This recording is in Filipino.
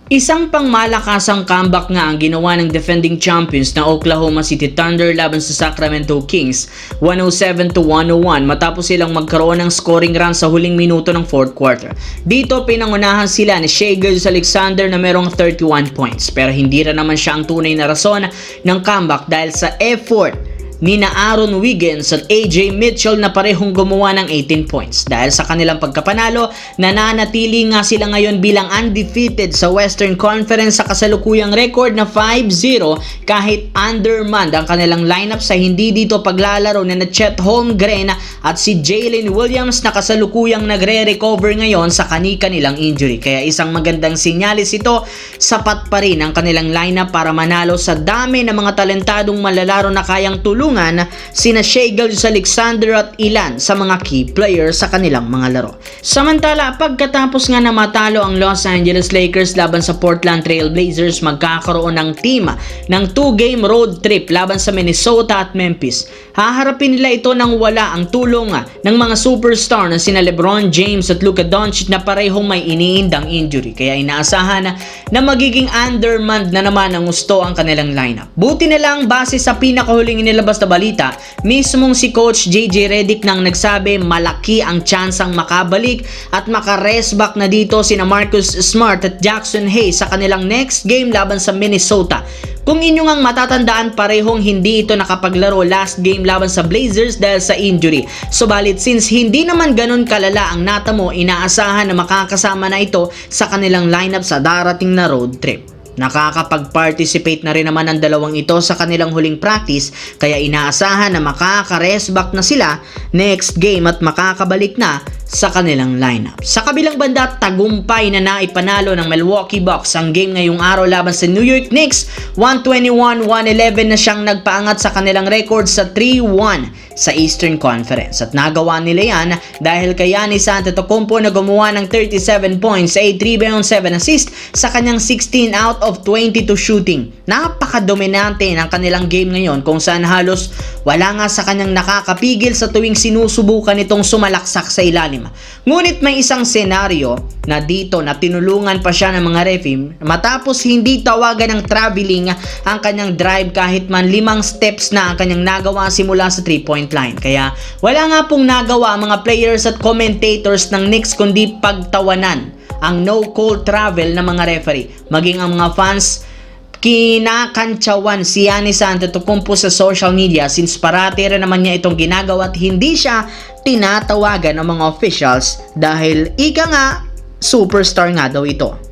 Isang pangmalakasang comeback nga ang ginawa ng defending champions na Oklahoma City Thunder laban sa Sacramento Kings, 107-101 matapos silang magkaroon ng scoring run sa huling minuto ng fourth quarter. Dito pinangunahan sila ni Shai Gilgeous-Alexander na merong 31 points, pero hindi rin naman siya ang tunay na rason ng comeback dahil sa effort ni Aaron Wiggins at AJ Mitchell na parehong gumawa ng 18 points. Dahil sa kanilang pagkapanalo, nananatili nga sila ngayon bilang undefeated sa Western Conference sa kasalukuyang record na 5-0 kahit undermanned ang kanilang lineup sa hindi dito paglalaro na Chet Holmgren at si Jalen Williams na kasalukuyang nagre-recover ngayon sa kani-kanilang injury. Kaya isang magandang sinyalis ito, sapat pa rin ang kanilang lineup para manalo sa dami ng mga talentadong malalaro na kayang tulungan sina Shai Gilgeous-Alexander at ilan sa mga key players sa kanilang mga laro. Samantala, pagkatapos nga na matalo ang Los Angeles Lakers laban sa Portland Trail Blazers, magkakaroon ng team ng 2-game road trip laban sa Minnesota at Memphis. Haharapin nila ito nang wala ang tulong ng mga superstar na sina LeBron James at Luka Doncic na parehong may iniindang injury. Kaya inaasahan na magiging undermanned na naman ang gusto ang kanilang lineup. Buti na lang base sa pinakahuling inilabas na balita, mismong si Coach JJ Redick nang nagsabi malaki ang tsansang makabalik at maka-rest back na dito sina Marcus Smart at Jackson Hayes sa kanilang next game laban sa Minnesota. Kung inyo ngang matatandaan, parehong hindi ito nakapaglaro last game laban sa Blazers dahil sa injury. Subalit since hindi naman ganun kalala ang natamo, inaasahan na makakasama na ito sa kanilang lineup sa darating na road trip. Nakakapag-participate na rin naman ang dalawang ito sa kanilang huling practice, kaya inaasahan na makaka-rest back na sila next game at makakabalik na sa kanilang lineup. Sa kabilang banda, tagumpay na naipanalo ng Milwaukee Bucks ang game ngayong araw laban sa New York Knicks. 121-111 na siyang nagpaangat sa kanilang record sa 3-1 sa Eastern Conference. At nagawa nila yan dahil kay Giannis Antetokounmpo na gumawa ng 37 points, 8 rebounds, 7 assists sa kanyang 16 out of 22 shooting. Napaka-dominante ng kanilang game ngayon kung saan halos wala nga sa kanyang nakakapigil sa tuwing sinusubukan itong sumalaksak sa ilalim. Ngunit may isang senaryo na dito na tinulungan pa siya ng mga referee matapos hindi tawagan ng traveling ang kanyang drive kahit man 5 steps na ang kanyang nagawa simula sa 3-point line. Kaya wala nga pong nagawa ang mga players at commentators ng Knicks kundi pagtawanan ang no-call travel ng mga referee. Maging ang mga fans, kinakantsawan si Giannis Antetokounmpo sa social media since parati rin naman niya itong ginagawa at hindi siya tinatawagan ng mga officials dahil ika nga superstar nga daw ito.